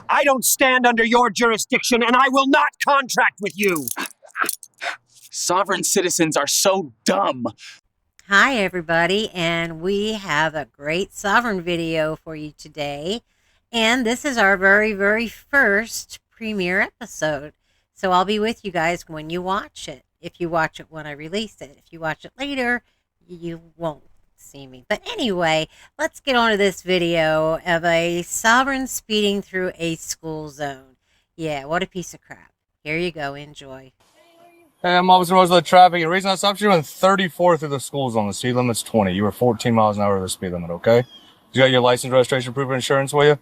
I don't stand under your jurisdiction, and I will not contract with you. Sovereign citizens are so dumb. Hi, everybody, and we have a great sovereign video for you today. And this is our very, very first premiere episode. So I'll be with you guys when you watch it. If you watch it when I release it. If you watch it later, you won't see me. But anyway, let's get on to this video of a sovereign speeding through a school zone. Yeah, what a piece of crap. Here you go. Enjoy. Hey, I'm Officer Rose of Traffic. The reason I stopped you in 34 through the school zone. The speed limit's 20. You were 14 miles an hour over the speed limit, okay? You got your license, registration, proof of insurance with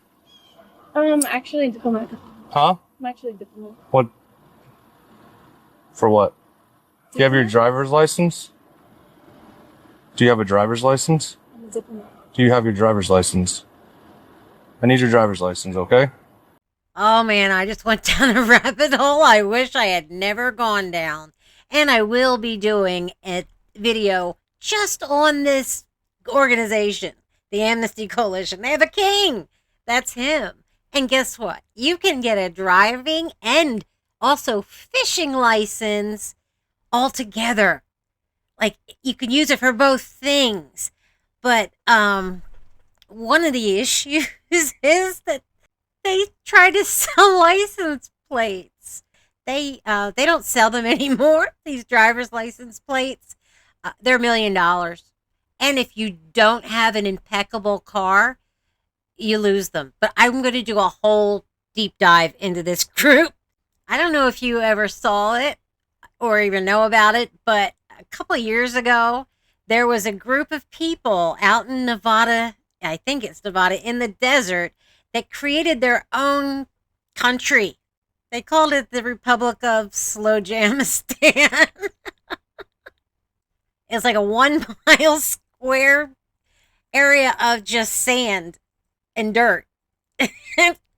you? Actually, Diplomat. Huh? I'm actually Diplomat. What? For what? Do you have your driver's license? Do you have a driver's license? I'm a Diplomat. Do you have your driver's license? I need your driver's license, okay? Oh man, I just went down a rabbit hole I wish I had never gone down. And I will be doing a video just on this organization, the Amnesty Coalition. They have a king. That's him. And guess what? You can get a driving and also fishing license all together. Like, you can use it for both things. But one of the issues is that they try to sell license plates. They don't sell them anymore, these driver's license plates. They're $1 million. And if you don't have an impeccable car, you lose them. But I'm going to do a whole deep dive into this group. I don't know if you ever saw it or even know about it, but a couple of years ago, there was a group of people out in Nevada, I think it's Nevada, in the desert, that created their own country. They called it the Republic of Slowjamistan. It's like a 1 mile square area of just sand and dirt.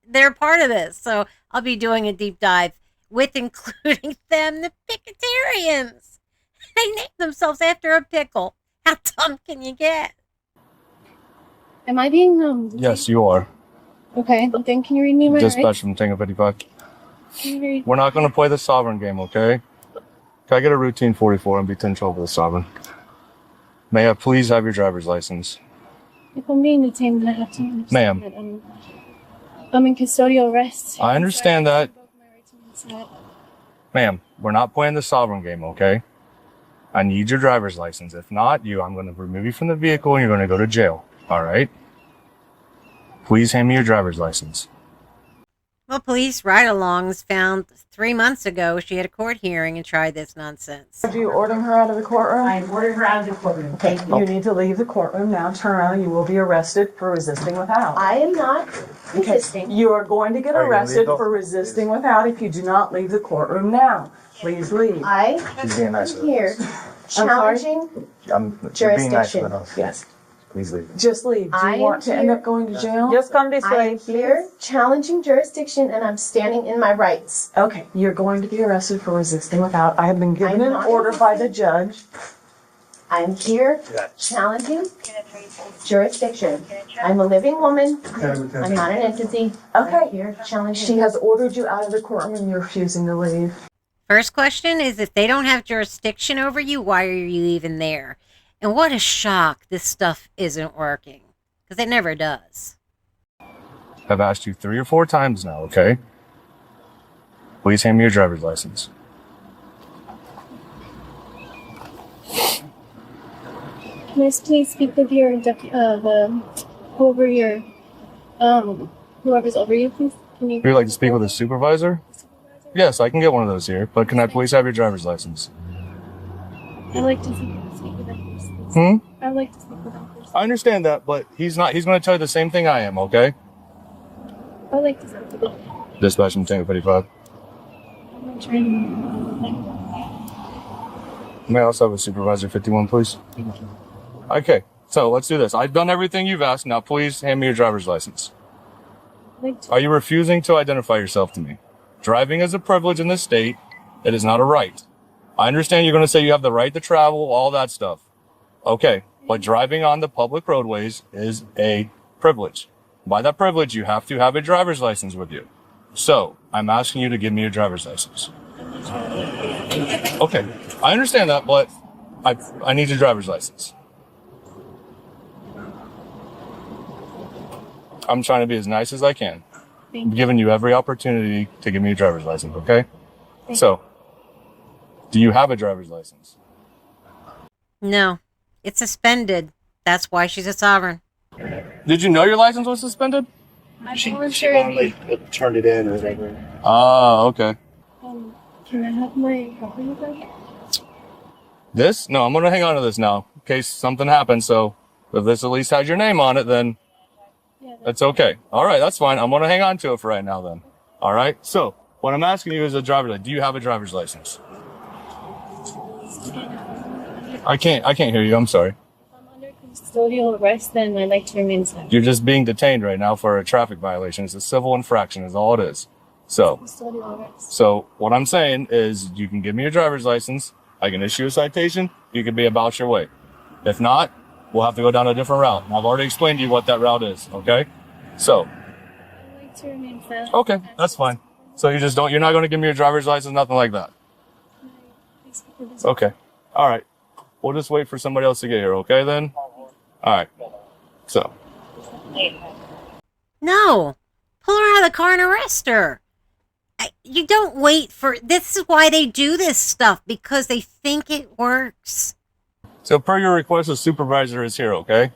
They're part of this. So I'll be doing a deep dive with including them, the Picketarians. They named themselves after a pickle. How dumb can you get? Am I being Yes, you are. Okay, then can you read me my Dispatch rights? from Tango 55. Can you read? We're not going to play the sovereign game, okay? Can I get a routine 44 and be 10 trouble with the sovereign? May I please have your driver's license? If I'm being detained, then I have to understand Ma'am. that I'm in custodial arrest. I understand that. I broke my right to inside. Ma'am, we're not playing the sovereign game, okay? I need your driver's license. If not, I'm going to remove you from the vehicle and you're going to go to jail, all right? Please hand me your driver's license. Well, police ride-alongs found 3 months ago she had a court hearing and tried this nonsense. Did you order her out of the courtroom? I ordered her out of the courtroom. Okay, you need to leave the courtroom now. Turn around. You will be arrested for resisting without. I am not Okay, resisting. you are going to get arrested for resisting without if you do not leave the courtroom now. Please leave. I She's being nice am with here challenging You're being nice jurisdiction. with us. Yes, Please leave. just leave. Do I you want am to end here- up going to jail? Just come this I way, am here challenging jurisdiction and I'm standing in my rights. Okay, you're going to be arrested for resisting without. I have been given I'm an not order by the judge. I'm here challenging jurisdiction. I'm a living woman. I'm not an entity. Okay. I'm here challenging. She has ordered you out of the courtroom and you're refusing to leave. First question is, if they don't have jurisdiction over you, why are you even there? And what a shock this stuff isn't working. Because it never does. I've asked you 3 or 4 times now, okay? Please hand me your driver's license. Can I please speak with your whoever your whoever's over you, please? Can you? Would you like to speak with a supervisor? Yes, I can get one of those here, but can I please have your driver's license? I'd like to speak with them first. Please. I'd like to speak with them first. I understand that, but he's not. He's going to tell you the same thing I am, okay? I'd like to speak with them. Dispatch from Tango 55. I'm trying May I also have a supervisor 51, please? Okay, so let's do this. I've done everything you've asked. Now, please hand me your driver's license. Are you refusing to identify yourself to me? Driving is a privilege in this state. It is not a right. I understand you're going to say you have the right to travel, all that stuff. Okay, but driving on the public roadways is a privilege. By that privilege, you have to have a driver's license with you. So, I'm asking you to give me your driver's license. Okay, I understand that, but I need your driver's license. I'm trying to be as nice as I can. I'm giving you every opportunity to give me a driver's license, okay? So, do you have a driver's license? No, it's suspended. That's why she's a sovereign. Did you know your license was suspended? She voluntarily turned it in or whatever. Oh, okay. Can I have my property back? This? No, I'm gonna hang on to this now in case something happens. So if this at least has your name on it, then that's okay. All right, that's fine. I'm gonna hang on to it for right now then. All right. So what I'm asking you is a driver's license. Do you have a driver's license? I can't hear you. I'm sorry. I'm under custodial arrest, then I'd like to remain silent. You're just being detained right now for a traffic violation. It's a civil infraction is all it is. So Custodial arrest. So what I'm saying is you can give me your driver's license. I can issue a citation. You can be about your way. If not, we'll have to go down a different route. I've already explained to you what that route is. Okay. So, I'd like to remain silent. okay, that's fine. So you're not going to give me your driver's license, nothing like that. Okay. All right. We'll just wait for somebody else to get here. Okay then. All right. So. No, pull her out of the car and arrest her. You don't wait for, this is why they do this stuff, because they think it works. So per your request, the supervisor is here, okay?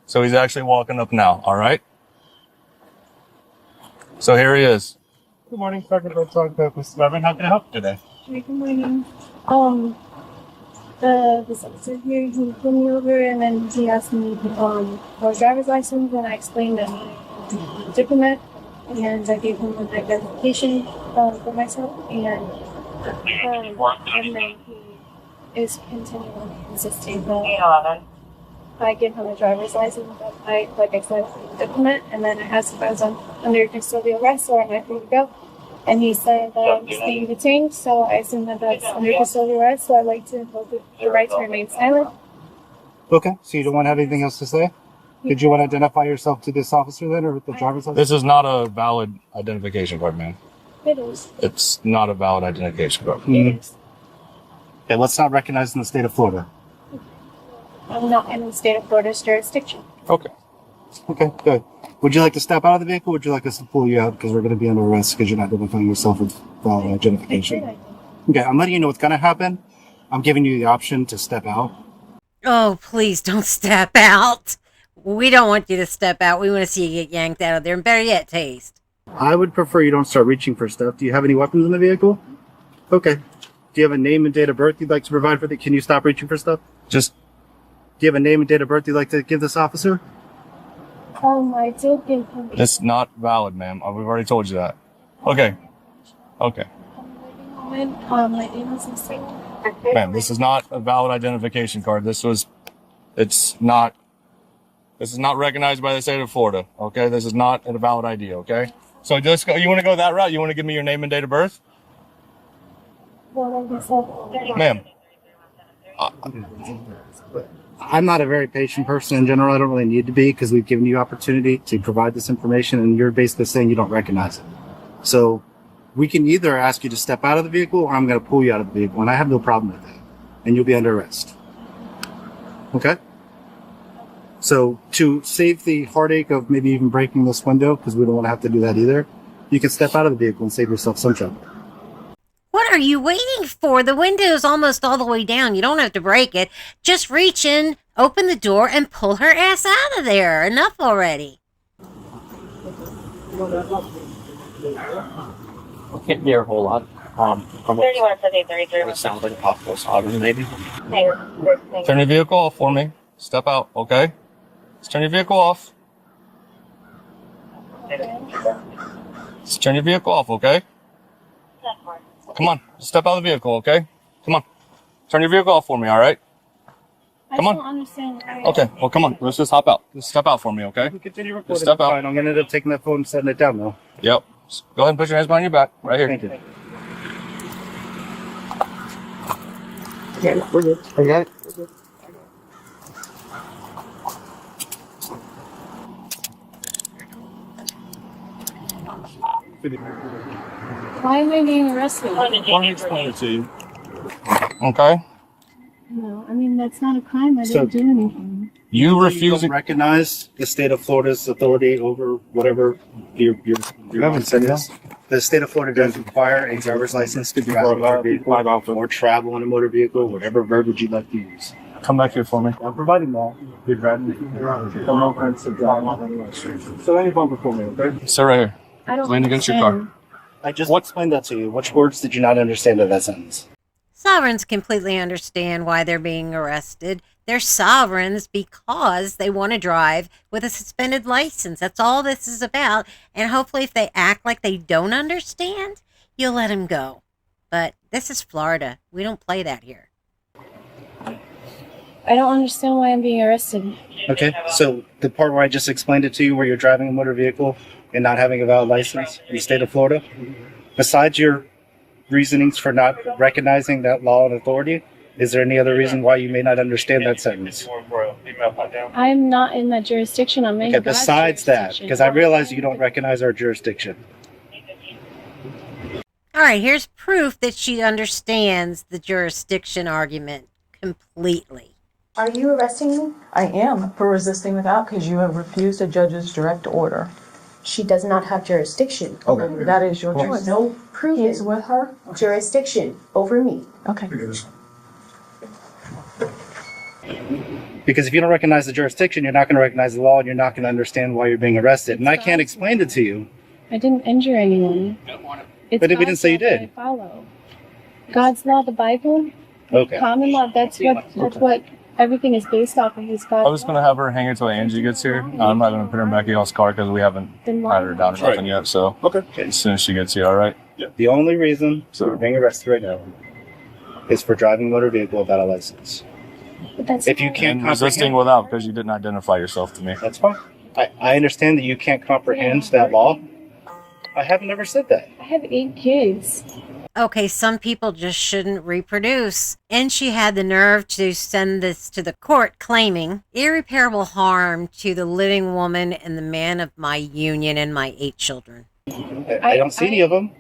So he's actually walking up now, all right? So here he is. Good morning, Sergeant Bertrand, with Reverend. How can I help you today? Hi, good morning. This officer here, he pulled me over and then he asked me for a driver's license, and I explained that I'm a diplomat, and I gave him an identification for myself, and then he is continuing insisting that I give him a driver's license, but like I said, I'm a diplomat, and then I asked if I was under custodial arrest or am I free to go, and he said that I'm being detained, so I assume that that's under custodial arrest, so I'd like to invoke the right to remain silent. Okay, so you don't want to have anything else to say? Did you want to identify yourself to this officer then, or with the driver's license? This is not a valid identification card, man. It is. It's not a valid identification card. It is. Okay, let's not recognize in the state of Florida. I'm not in the state of Florida's jurisdiction. Okay. Okay, good. Would you like to step out of the vehicle, or would you like us to pull you out because we're going to be under arrest because you're not identifying yourself with valid identification? Okay, I'm letting you know what's going to happen. I'm giving you the option to step out. Oh, please don't step out. We don't want you to step out. We want to see you get yanked out of there, and better yet, tased. I would prefer you don't start reaching for stuff. Do you have any weapons in the vehicle? Okay. Do you have a name and date of birth you'd like to provide for the... Can you stop reaching for stuff? Do you have a name and date of birth you'd like to give this officer? I did give him. It's not valid, ma'am. We've already told you that. Okay. Okay. My name is Mr. Ma'am, this is not a valid identification card. This is not recognized by the state of Florida. Okay. This is not a valid ID. Okay. So just go, you want to go that route? You want to give me your name and date of birth? Ma'am. I'm not a very patient person in general. I don't really need to be because we've given you opportunity to provide this information and you're basically saying you don't recognize it. So we can either ask you to step out of the vehicle or I'm going to pull you out of the vehicle, and I have no problem with that. And you'll be under arrest. Okay? So to save the heartache of maybe even breaking this window, because we don't want to have to do that either, you can step out of the vehicle and save yourself some trouble. What are you waiting for? The window's almost all the way down. You don't have to break it. Just reach in, open the door, and pull her ass out of there. Enough already. Can't hear a whole lot. From what sounds like a possible sovereign, maybe. Turn your vehicle off for me. Step out, okay? Let's turn your vehicle off. Let's turn your vehicle off, okay? Come on, step out of the vehicle, okay? Come on. Turn your vehicle off for me, all right? Come on. I don't understand. Okay, well, come on. Let's just hop out. Just step out for me, okay? We continue recording. Just step out. Fine. I'm going to end up taking that phone and setting it down, though. Yep. Just go ahead and put your hands behind your back. Right here. Thank you. Yeah, we're good. I got it. We're good. Why am I being arrested? Let me explain it to you. Okay? No, I mean, that's not a crime. I didn't do anything. You You refusing. don't recognize the state of Florida's authority over whatever you haven't said this. The state of Florida does require a driver's license to drive a motor vehicle or travel in a motor vehicle, whatever verbiage you'd like to use. Come back here for me. I'm providing law. You're driving. No offense to driving. So any bumper for me, okay? Sit right here. I don't Lean against your car. understand. I just explained that to you. Which words did you not understand of that sentence? Sovereigns completely understand why they're being arrested. They're sovereigns because they want to drive with a suspended license. That's all this is about. And hopefully if they act like they don't understand, you'll let them go. But this is Florida. We don't play that here. I don't understand why I'm being arrested. Okay, so the part where I just explained it to you, where you're driving a motor vehicle and not having a valid license in the state of Florida, besides your reasonings for not recognizing that law and authority, is there any other reason why you may not understand that sentence? I'm not in that jurisdiction. I'm in Okay, God's besides that, jurisdiction. because I realize you don't recognize our jurisdiction. All right, here's proof that she understands the jurisdiction argument completely. Are you arresting me? I am for resisting without because you have refused a judge's direct order. She does not have jurisdiction. Okay. That is your choice. No He proven is with her? jurisdiction over me. Okay. Because if you don't recognize the jurisdiction, you're not going to recognize the law and you're not going to understand why you're being arrested. And I can't explain it to you. I didn't injure anyone. It's But we didn't God's say you law that did. I follow. God's law, the Bible, Okay. common law. That's what everything is based off of. Is God's I was going to have her hang until Angie gets here. I'm not going to put her in back of y'all's car because we haven't Then had her down or nothing yet. So Okay. as soon as she gets here, all right? The only reason you're being arrested right now is for driving a motor vehicle without a license. But that's If you not- can't And resisting comprehend, without because you didn't identify yourself to me. that's fine. I understand that you can't comprehend that law. I haven't ever said that. I have 8 kids. Okay, some people just shouldn't reproduce. And she had the nerve to send this to the court claiming irreparable harm to the living woman and the man of my union and my 8 children. I don't see any of them.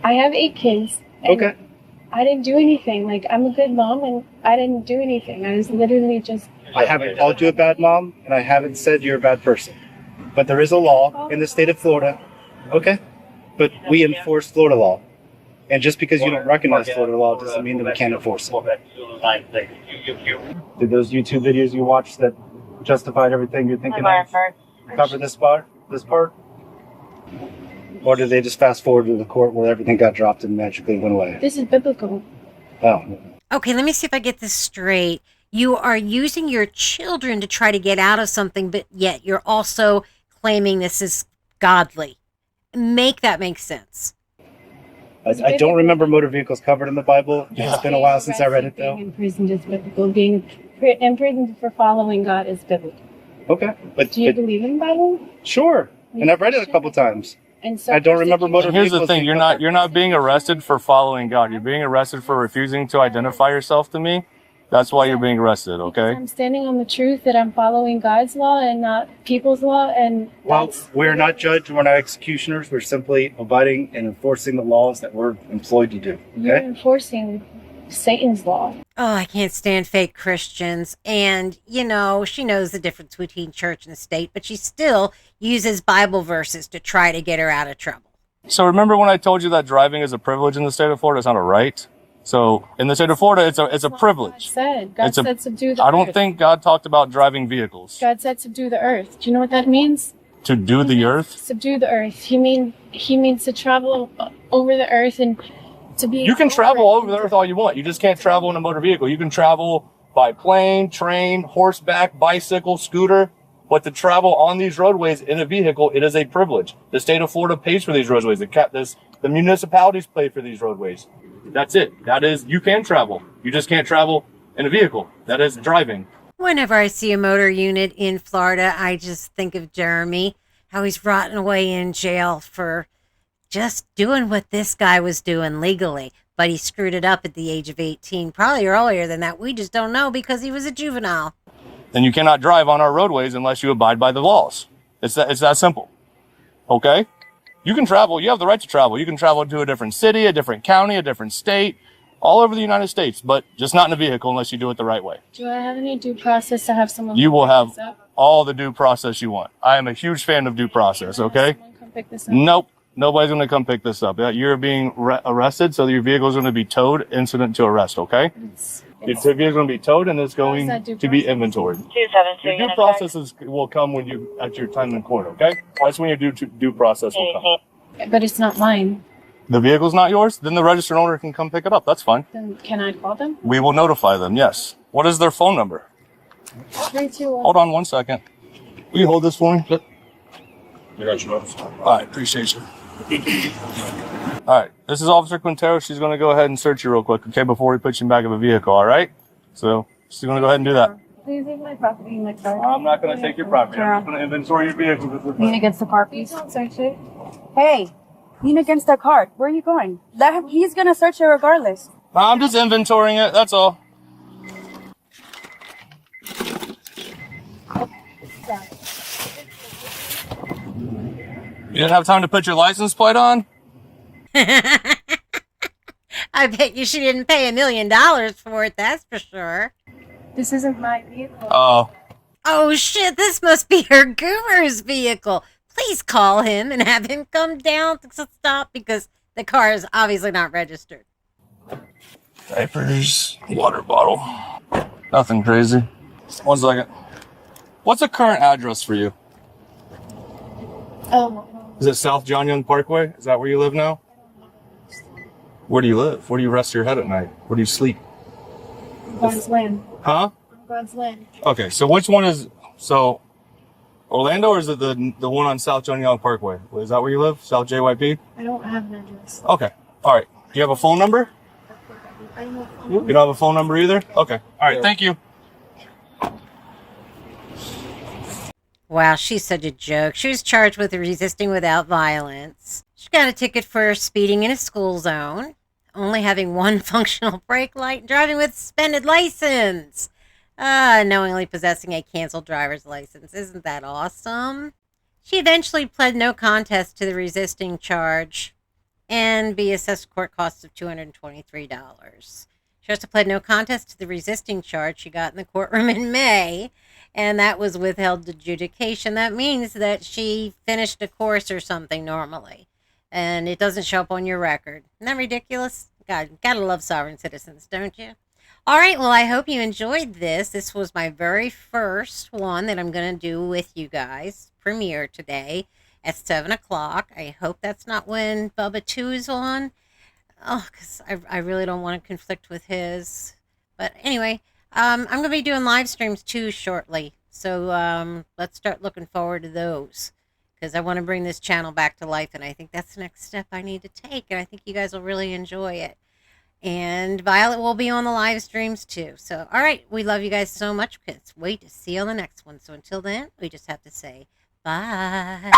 I have 8 kids. and Okay. I didn't do anything. Like, I'm a good mom, and I didn't do anything. I was literally just. I haven't called you a bad mom, and I haven't said you're a bad person. But there is a law in the state of Florida. Okay? But we enforce Florida law. And just because you don't recognize Florida law doesn't mean that we can't enforce it. Did those YouTube videos you watched that justified everything you're thinking of cover this part? Or did they just fast forward to the court where everything got dropped and magically went away? This is biblical. Oh. Okay, let me see if I get this straight. You are using your children to try to get out of something, but yet you're also claiming this is godly. Make that make sense. I don't remember motor vehicles covered in the Bible. It's been a while since I read it, though. Being imprisoned is biblical. Being imprisoned for following God is biblical. Okay. But, Do you believe in the Bible? sure. And I've read it a couple times. And so I don't remember motor Here's vehicles. the thing: you're not being arrested for following God. You're being arrested for refusing to identify yourself to me. That's why you're being arrested. Okay. I'm standing on the truth that I'm following God's law and not people's law, and Well, we're not judges, we're not executioners. We're simply abiding and enforcing the laws that we're employed to do. you're Okay? enforcing Satan's law. Oh, I can't stand fake Christians. And, you know, she knows the difference between church and state, but she still uses Bible verses to try to get her out of trouble. So remember when I told you that driving is a privilege in the state of Florida? It's not a right. So in the state of Florida, it's a God privilege. said. God It's a- said subdue the I earth. don't think God talked about driving vehicles. God said subdue the earth. Do you know what that means? To do the earth? Subdue the earth. He means to travel over the earth and to be. You can travel all over the earth all you want. You just can't travel in a motor vehicle. You can travel by plane, train, horseback, bicycle, scooter. But to travel on these roadways in a vehicle, it is a privilege. The state of Florida pays for these roadways. The municipalities pay for these roadways. That's it. That is, you can travel. You just can't travel in a vehicle. That is driving. Whenever I see a motor unit in Florida, I just think of Jeremy, how he's rotting away in jail for just doing what this guy was doing legally. But he screwed it up at the age of 18, probably earlier than that. We just don't know because he was a juvenile. Then you cannot drive on our roadways unless you abide by the laws. It's that simple. Okay? You can travel. You have the right to travel. You can travel to a different city, a different county, a different state, all over the United States, but just not in a vehicle unless you do it the right way. Do I have any due process to have someone? You will pick have this up? all the due process you want. I am a huge fan of due process, okay? Someone come pick this up? Nope. Nobody's going to come pick this up. You're being arrested, so your vehicle is going to be towed incident to arrest, okay? Your vehicle is going to be towed, and it's going to be inventoried. Your due process will come when you at your time in court, okay? That's when your due process will come. But it's not mine. The vehicle's not yours? Then the registered owner can come pick it up. That's fine. Then can I call them? We will notify them, yes. What is their phone number? 321. Hold on one second. Will you hold this for me? I got you. All right, appreciate you. All right, this is Officer Quintero. She's going to go ahead and search you real quick, okay, before we put you in back of a vehicle, all right? So she's going to go ahead and do that. Please leave my property in my car. I'm not going to take your property. I'm just going to inventory your vehicle. Lean against the car, please. Don't search it. Hey, lean against the car. Where are you going? Let him, he's gonna search it regardless. I'm just inventorying it, that's all. You didn't have time to put your license plate on? I bet you she didn't pay $1 million for it, that's for sure. This isn't my vehicle. Oh. Oh shit, this must be her guru's vehicle. Please call him and have him come down to stop because the car is obviously not registered. Diapers, water bottle. Nothing crazy. 1 second. What's the current address for you? Is it South John Young Parkway? Is that where you live now? Where do you live? Where do you rest your head at night? Where do you sleep? God's land. Huh? God's land. Okay, so which one is... So, Orlando, or is it the one on South John Young Parkway? Is that where you live? South JYP? I don't have an address. Okay. All right. Do you have a phone number? I don't have a phone. You don't have a phone number either? Okay. All right. Thank you. Wow, she's such a joke. She was charged with resisting without violence. She got a ticket for speeding in a school zone, only having one functional brake light, and driving with suspended license. Knowingly possessing a canceled driver's license. Isn't that awesome? She eventually pled no contest to the resisting charge and be assessed court costs of $223. She also pled no contest to the resisting charge she got in the courtroom in May, and that was withheld adjudication. That means that she finished a course or something normally, and it doesn't show up on your record. Isn't that ridiculous? God, gotta love sovereign citizens, don't you? All right, well, I hope you enjoyed this. This was my very first one that I'm going to do with you guys. Premiere today at 7 o'clock. I hope that's not when Bubba 2 is on. Oh, because I really don't want to conflict with his. But anyway, I'm going to be doing live streams too shortly. So let's start looking forward to those. Because I want to bring this channel back to life. And I think that's the next step I need to take. And I think you guys will really enjoy it. And Violet will be on the live streams too. So, all right. We love you guys so much. Can't wait to see you on the next one. So until then, we just have to say bye.